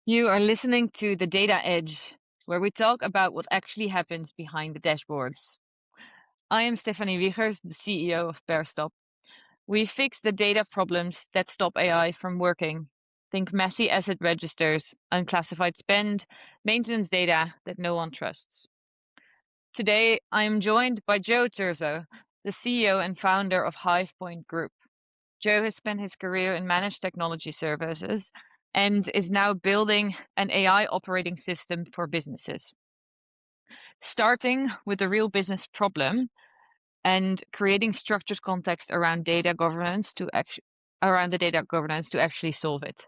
You are listening to The Data Edge, where we talk about what actually happens behind the dashboards. I am Stephanie Wiegers, the CEO of Pearstop. We fix the data problems that stop AI from working. Think messy asset registers, unclassified spend, maintenance data that no one trusts. Today, I am joined by Joe Turso, the CEO and founder of Hivepoint Group. Joe has spent his career in managed technology services and is now building an AI operating system for businesses, starting with a real business problem and creating structured context around data governance to actually solve it.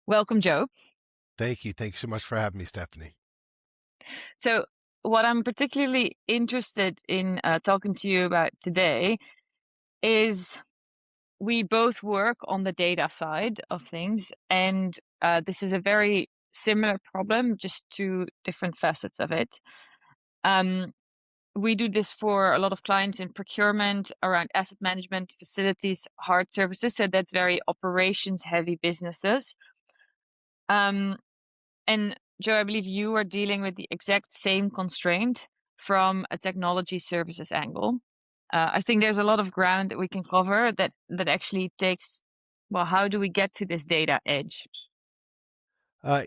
Welcome, Joe. Thank you. Thank you so much for having me, Stephanie. So, what I'm particularly interested in talking to you about today is we both work on the data side of things, and this is a very similar problem, just two different facets of it. Um, we do this for a lot of clients in procurement around asset management, facilities, hard services. So that's very operations heavy businesses. Um, and Joe, I believe you are dealing with the exact same constraint from a technology services angle. I think there's a lot of ground that we can cover that actually takes, well, how do we get to this data edge?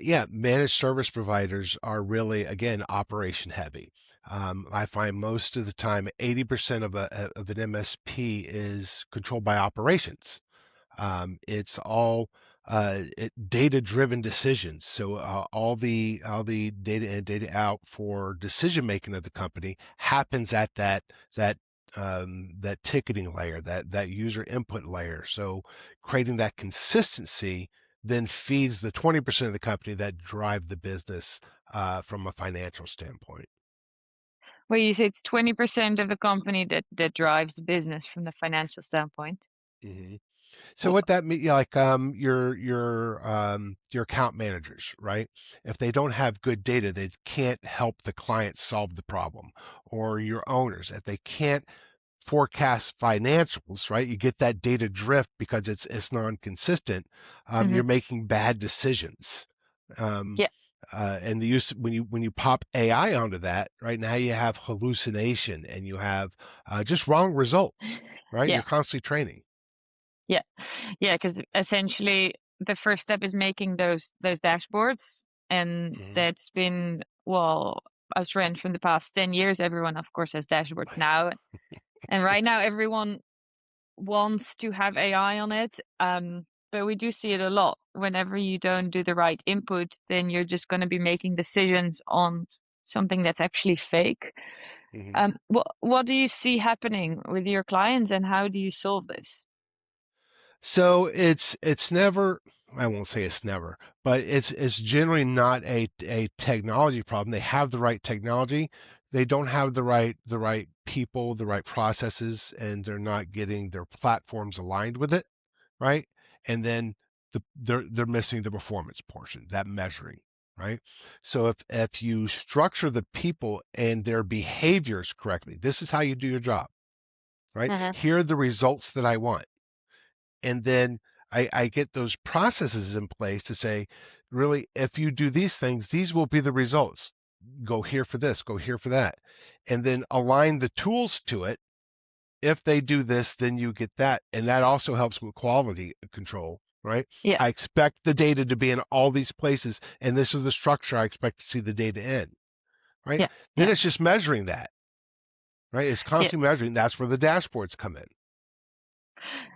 Yeah, managed service providers are really, again, operation heavy. I find most of the time, 80% of an MSP is controlled by operations. It's all data-driven decisions. So all the data in, data out for decision making of the company happens at that ticketing layer, that user input layer. So creating that consistency then feeds the 20% of the company that drive the business from a financial standpoint. Well, you say it's 20% of the company that drives the business from the financial standpoint. Mhm. So Well, what that means, yeah, like your account managers, right? If they don't have good data, they can't help the client solve the problem. Or your owners, if they can't forecast financials, right? You get that data drift because it's non-consistent. mhm. You're making bad decisions. Um, Yeah, and the use when you pop AI onto that, right now you have hallucination and you have just wrong results, right? yeah, You're constantly training. yeah. Yeah, because essentially the first step is making those dashboards, and Mhm. that's been, well, a trend from the past 10 years. Everyone, of course, has dashboards now, and right now everyone wants to have AI on it. But we do see it a lot. Whenever you don't do the right input, then you're just going to be making decisions on something that's actually fake. Mhm. What do you see happening with your clients, and how do you solve this? So it's never, I won't say it's never, but it's generally not a technology problem. They have the right technology, they don't have the right people, the right processes, and they're not getting their platforms aligned with it, right? And then they're missing the performance portion, that measuring, right? So if you structure the people and their behaviors correctly, this is how you do your job, right? Uh-huh. Here are the results that I want, and then I get those processes in place to say, really, if you do these things, these will be the results. Go here for this, go here for that, and then align the tools to it. If they do this, then you get that, and that also helps with quality control, right? Yeah, I expect the data to be in all these places, and this is the structure I expect to see the data in, right? yeah, Then yeah, it's just measuring that, right? It's constantly yes, measuring. That's where the dashboards come in.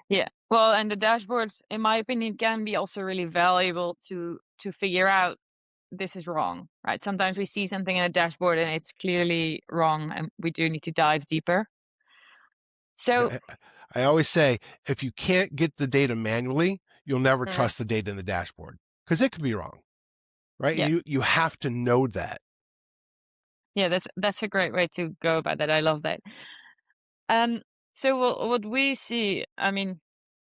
yeah. Well, and the dashboards, in my opinion, can be also really valuable to figure out this is wrong, right? Sometimes we see something in a dashboard and it's clearly wrong, and we do need to dive deeper. So, I always say, if you can't get the data manually, you'll never mhm, trust the data in the dashboard because it could be wrong, right? And yeah, you have to know that. yeah, that's a great way to go about that. I love that. Um, so what we see, I mean,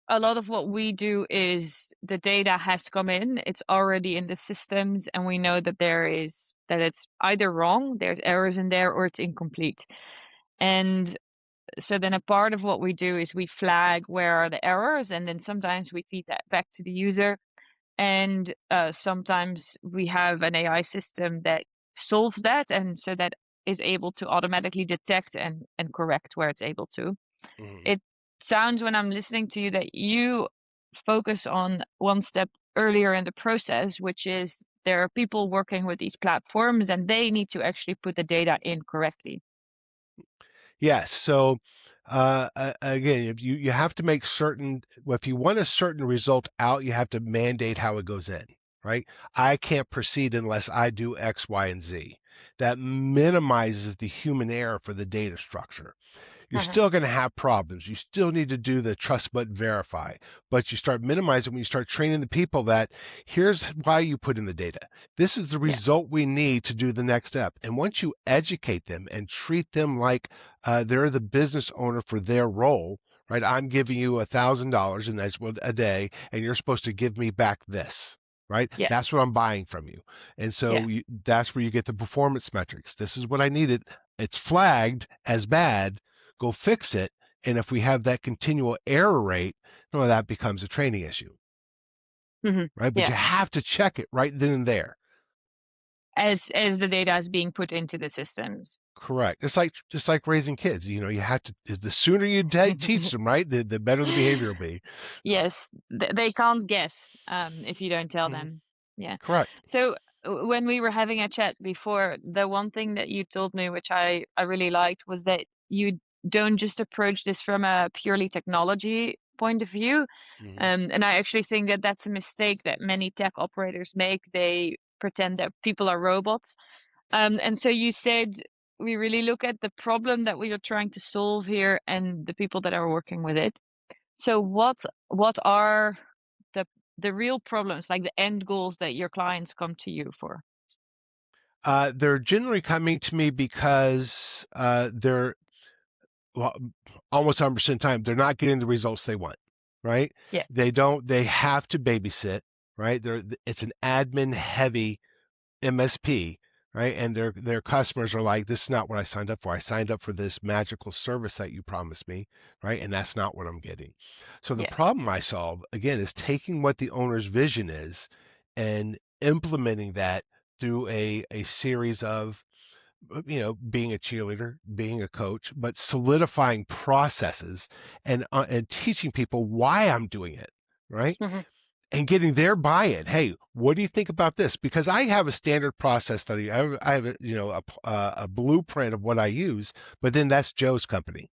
a lot of what we do is the data has come in, it's already in the systems, and we know that that it's either wrong, there's errors in there, or it's incomplete. And so then a part of what we do is we flag where are the errors, and then sometimes we feed that back to the user. and sometimes we have an AI system that solves that, and so that is able to automatically detect and correct where it's able to. Mhm. It sounds when I'm listening to you that you focus on one step earlier in the process, which is there are people working with these platforms and they need to actually put the data in correctly. Yes. So again, if you have to make certain, well, if you want a certain result out, you have to mandate how it goes in, right? I can't proceed unless I do X, Y, and Z. That minimizes the human error for the data structure. You're Mhm. still going to have problems. You still need to do the trust but verify, but you start minimizing when you start training the people that here's why you put in the data. This is the Yeah. result we need to do the next step. And once you educate them and treat them like they're the business owner for their role, right? I'm giving you $1,000 and that's what a day, and you're supposed to give me back this. Right, Yeah. that's what I'm buying from you, and Yeah. so that's where you get the performance metrics. This is what I needed. It's flagged as bad, go fix it. And if we have that continual error rate, no, that becomes a training issue, Mhm. right? But Yeah. you have to check it right then and there. As the data is being put into the systems. Correct. It's like just like raising kids. You know, you have to. The sooner you teach them, right, the better the behavior will be. Yes, they can't guess, if you don't tell Mhm. them. Yeah. Correct. So, when we were having a chat before, the one thing that you told me, which I really liked, was that you don't just approach this from a purely technology point of view. Hmm. And I actually think that that's a mistake that many tech operators make. They pretend that people are robots. And so you said we really look at the problem that we are trying to solve here and the people that are working with it. So what are the the real problems, like the end goals that your clients come to you for? They're generally coming to me because they're well, almost 100% time they're not getting the results they want, right? Yeah, They don't. They have to babysit, right? It's an admin heavy MSP, right? And their customers are like, this is not what I signed up for. I signed up for this magical service that you promised me, right? And that's not what I'm getting. So the yeah, problem I solve again is taking what the owner's vision is and implementing that through a series of being a cheerleader, being a coach, but solidifying processes and teaching people why I'm doing it, right? mhm, And getting their buy-in. Hey, what do you think about this? Because I have a standard process that I have a, a blueprint of what I use, but then that's Joe's company.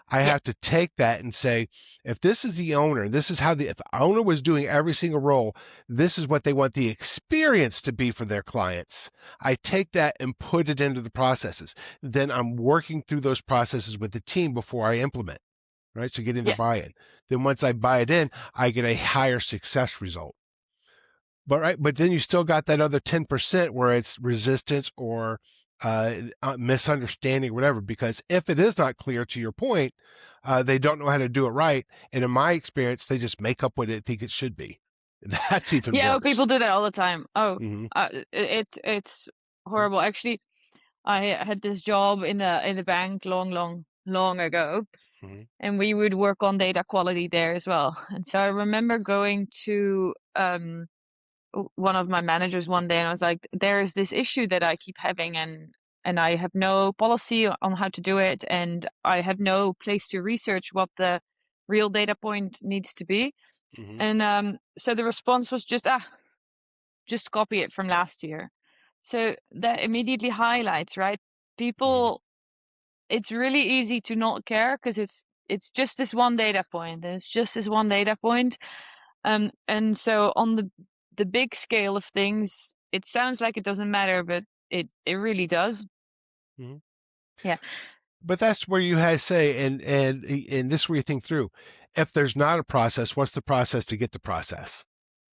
I yeah, have to take that and say, if this is the owner, this is how if the owner was doing every single role, this is what they want the experience to be for their clients. I take that and put it into the processes. Then I'm working through those processes with the team before I implement, right? So getting their yeah, buy-in. Then once I buy it in, I get a higher success result. But then you still got that other 10% where it's resistance or misunderstanding or whatever. Because if it is not clear, to your point, they don't know how to do it right, and in my experience, they just make up what they think it should be. That's even yeah. People worse. do that all the time. Oh, Hmm. it's horrible. Actually, I had this job in the bank long ago, Hmm. and we would work on data quality there as well. And so I remember going to one of my managers one day and I was like, there's this issue that I keep having and I have no policy on how to do it and I have no place to research what the real data point needs to be. Hmm. And so the response was just copy it from last year. So that immediately highlights, right? Hmm. People, it's really easy to not care because it's just this one data point and it's just this one data point. And so on the big scale of things, it sounds like it doesn't matter, but it really does. Hmm. Yeah, But that's where you have say, and this is where you think through. If there's not a process, what's the process to get the process?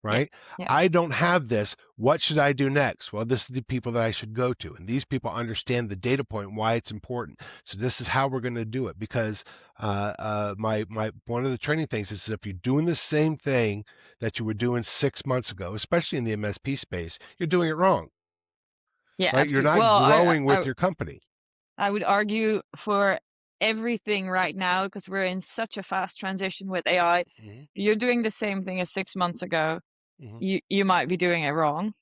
yeah, Right? yeah, I don't have this. What should I do next? Well, this is the people that I should go to. And these people understand the data point, why it's important. So this is how we're going to do it. Because my one of the training things is if you're doing the same thing that you were doing 6 months ago, especially in the MSP space, you're doing it wrong, yeah, right? You're absolutely. not Well, growing with your company. I would argue for everything right now because we're in such a fast transition with AI. Hmm. You're doing the same thing as 6 months ago. Hmm. you might be doing it wrong.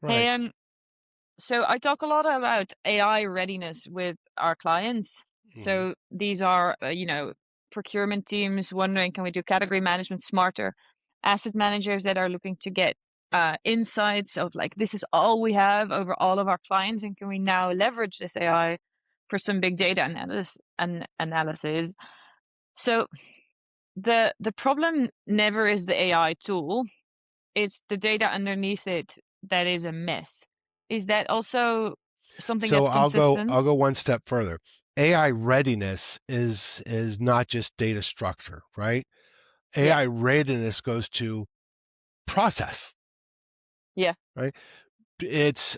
Hey, Right. so I talk a lot about AI readiness with our clients. Hmm. So these are, procurement teams wondering, can we do category management smarter? Asset managers that are looking to get insights of like, this is all we have over all of our clients, and can we now leverage this AI for some big data analysis? So the problem never is the AI tool, it's the data underneath it that is a mess. Is that also something So that's I'll consistent? go one step further. AI readiness is not just data structure, right? Yeah, AI readiness goes to process, yeah, right?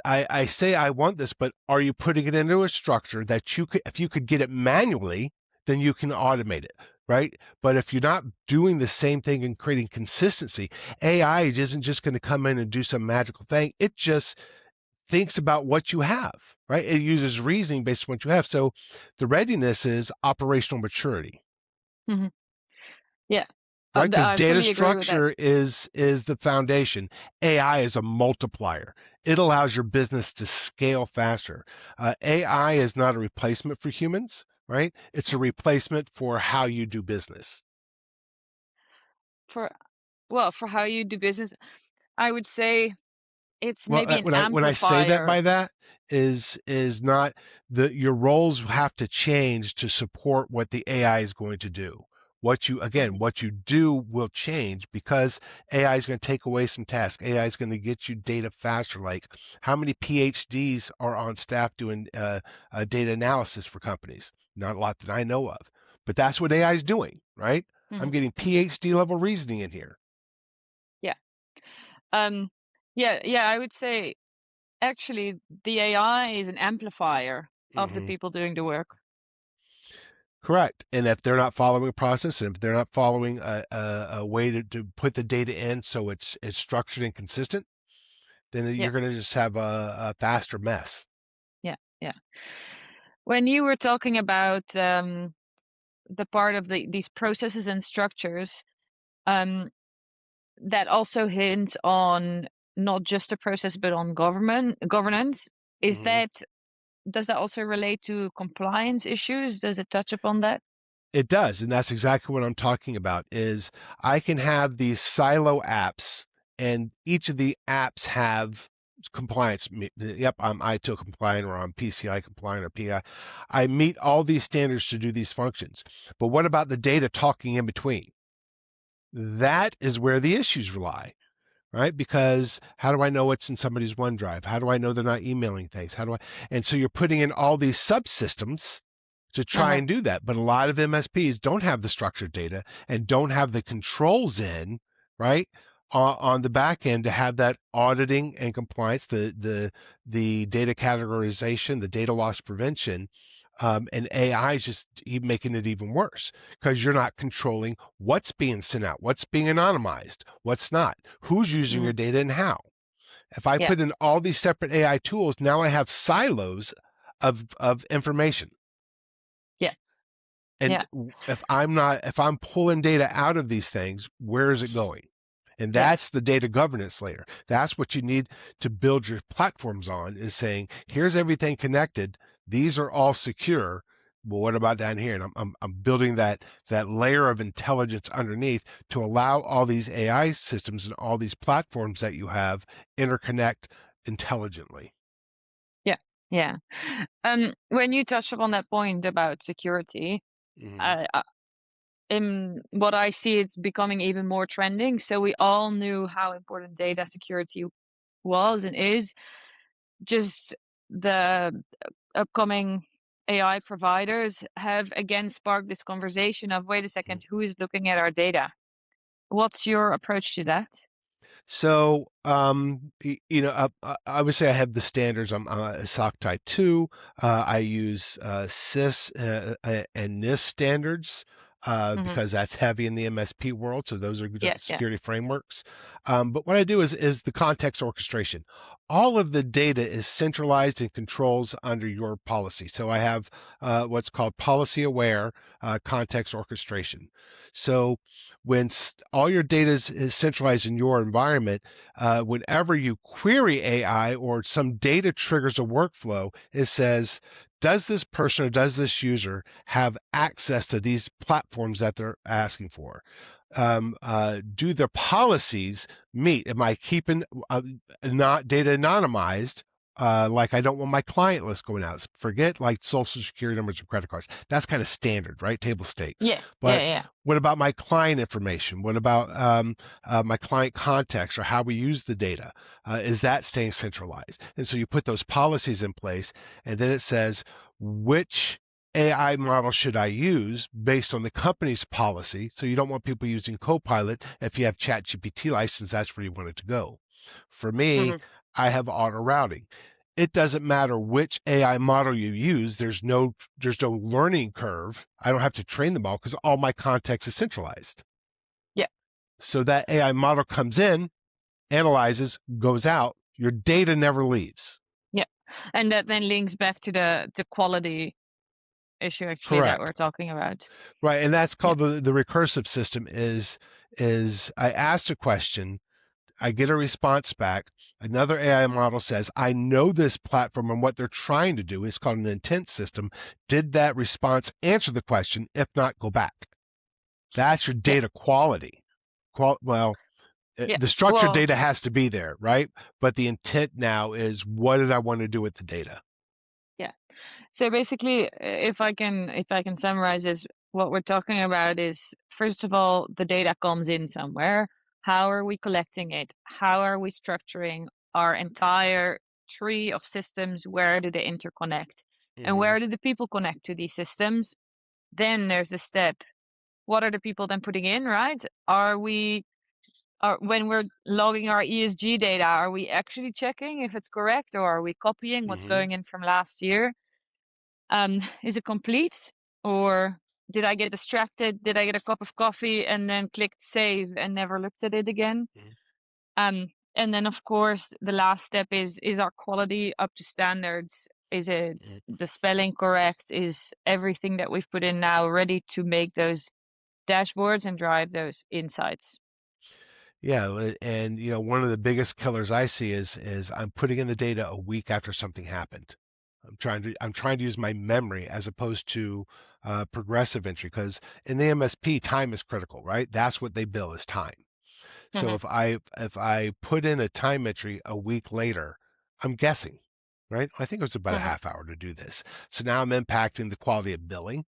I say I want this, but are you putting it into a structure that you could, if you could get it manually, then you can automate it, right? But if you're not doing the same thing and creating consistency, AI isn't just going to come in and do some magical thing. It just thinks about what you have, right? It uses reasoning based on what you have. So the readiness is operational maturity, mhm, yeah. right? Because I data fully agree with that. structure is the foundation. AI is a multiplier. It allows your business to scale faster. AI is not a replacement for humans, right? It's a replacement for how you do business. For well, for how you do business, I would say it's Well, maybe an when I say that amplifier. by that is not the your roles have to change to support what the AI is going to do. What you again, Mhm, what you do will change because AI is going to take away some tasks. AI is going to get you data faster. Like how many PhDs are on staff doing data analysis for companies? Not a lot that I know of, but that's what AI is doing, right? I'm mhm, getting mhm, PhD level reasoning in here. yeah. Um, yeah, yeah, I would say actually the AI is an amplifier of the Hmm. people doing the work. Correct. And if they're not following a process, and if they're not following a way to put the data in so it's structured and consistent, then Yeah, you're going to just have a faster mess. yeah, yeah. When you were talking about the part of these processes and structures, um, that also hint on not just a process but on governance. Is Hmm. that does that also relate to compliance issues? Does it touch upon that? It does, and that's exactly what I'm talking about. Is I can have these silo apps, and each of the apps have compliance. Yep, I'm ITIL compliant, or I'm PCI compliant, or PI. I meet all these standards to do these functions. But what about the data talking in between? That is where the issues lie, right? Because how do I know what's in somebody's OneDrive? How do I know they're not emailing things? How do I? And so you're putting in all these subsystems to try Uh-huh. and do that. But a lot of MSPs don't have the structured data and don't have the controls in, right? On the back end to have that auditing and compliance, the data categorization, the data loss prevention, and AI is just making it even worse because you're not controlling what's being sent out, what's being anonymized, what's not, who's using Mhm. your data and how. If I Yeah, put in all these separate AI tools, now I have silos of information. yeah, And yeah, if I'm pulling data out of these things, where is it going? And yeah. that's the data governance layer. That's what you need to build your platforms on is saying, here's everything connected. These are all secure. But what about down here? And I'm building that layer of intelligence underneath to allow all these AI systems and all these platforms that you have interconnect intelligently. Yeah, yeah. When you touched upon that point about security, Hmm. uh, uh, in what I see, it's becoming even more trending. So we all knew how important data security was and is. Just the upcoming AI providers have again sparked this conversation of, wait a second, who is looking at our data? What's your approach to that? So, I would say I have the standards. I'm a SOC Type 2. I use CIS and NIST standards Hmm. because that's heavy in the MSP world. So those are the Yeah, yeah. security frameworks. But what I do is the context orchestration. All of the data is centralized and controls under your policy. So I have what's called policy aware context orchestration. So when all your data is centralized in your environment, whenever you query AI or some data triggers a workflow, it says, does this person or does this user have access to these platforms that they're asking for? Do their policies meet? Am I keeping not data anonymized? Like I don't want my client list going out. Forget like social security numbers or credit cards. That's kind of standard, right? Table stakes. Yeah, yeah, But yeah, what about my client information? What about my client context or how we use the data? Is that staying centralized? And so you put those policies in place, and then it says which AI model should I use based on the company's policy? So you don't want people using Copilot. If you have ChatGPT license, that's where you want it to go. For me, hmm I have auto routing. It doesn't matter which AI model you use. There's no learning curve. I don't have to train them all because all my context is centralized. yeah, So that AI model comes in, analyzes, goes out. Your data never leaves. yeah. And that then links back to the quality issue actually that we're Correct. talking about. Right, and that's Yeah. called the recursive system is I asked a question, I get a response back. Another AI model says, I know this platform and what they're trying to do. It's called an intent system. Did that response answer the question? If not, go back. That's your Yeah. data quality. Well, Yeah. the structured Well, data has to be there, right? But the intent now is what did I want to do with the data? yeah. So basically, if I can summarize this, what we're talking about is first of all, the data comes in somewhere. How are we collecting it? How are we structuring our entire tree of systems? Where do they interconnect? And Mm-hmm, where do the people connect to these systems? Then there's a step. What are the people then putting in, right? Are when we're logging our ESG data, are we actually checking if it's correct or are we copying what's mm-hmm, going in from last year? Is it complete or did I get distracted? Did I get a cup of coffee and then clicked save and never looked at it again? mm-hmm, Um, and then of course the last step is our quality up to standards? Is it mm-hmm. the spelling correct? Is everything that we've put in now ready to make those dashboards and drive those insights? Yeah, and one of the biggest killers I see is I'm putting in the data a week after something happened. I'm trying to use my memory as opposed to progressive entry because in the MSP time is critical, right? That's what they bill is time. So Mhm, if I put in a time entry a week later, I'm guessing, right? I think it was about a mhm, half hour to do this. So now I'm impacting the quality of billing,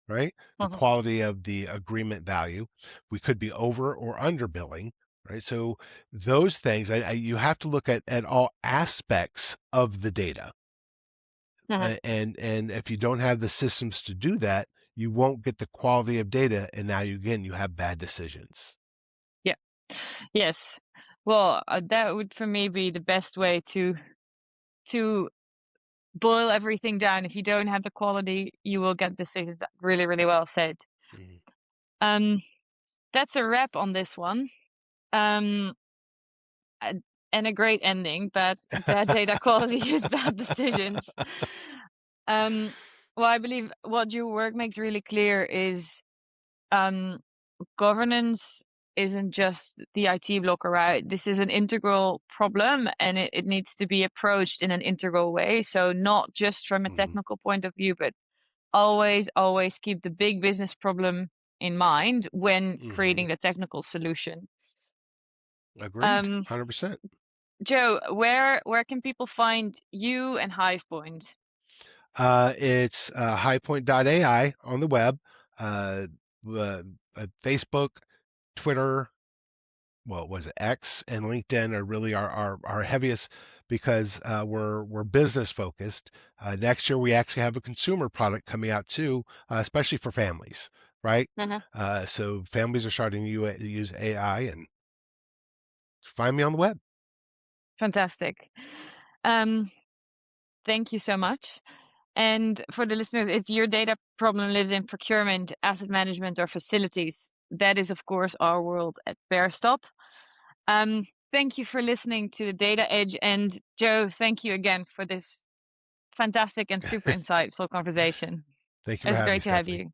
right? The mhm. quality of the agreement value. We could be over or under billing, right? So those things, you have to look at all aspects of the data, Mhm. and if you don't have the systems to do that, you won't get the quality of data, and now you have bad decisions. Yeah. Yes. Well, that would for me be the best way to boil everything down. If you don't have the quality, you will get decisions. Really, really well said. Mhm. Um, that's a wrap on this one. Um, and, and a great ending. Bad data quality is bad decisions. Um, well, I believe what your work makes really clear is um governance isn't just the IT blocker, right? This is an integral problem and it needs to be approached in an integral way. So not just from a Mhm. technical point of view, but always, always keep the big business problem in mind when Mhm. creating the technical solution. Agreed. Um, 100%. Joe, where can people find you and Hivepoint? It's highpoint.ai on the web, uh, uh, Facebook, Twitter, well, was it X and LinkedIn are really our heaviest because we're business focused. Next year we actually have a consumer product coming out too, especially for families, right? Mhm. So families are starting to use AI and find me on the web. Fantastic. Um, thank you so much. And for the listeners, if your data problem lives in procurement, asset management, or facilities, that is, of course, our world at Bearstop. Thank you for listening to the Data Edge. And Joe, thank you again for this fantastic and super insightful conversation. Thank you It for was having me, great to have Stephanie. you.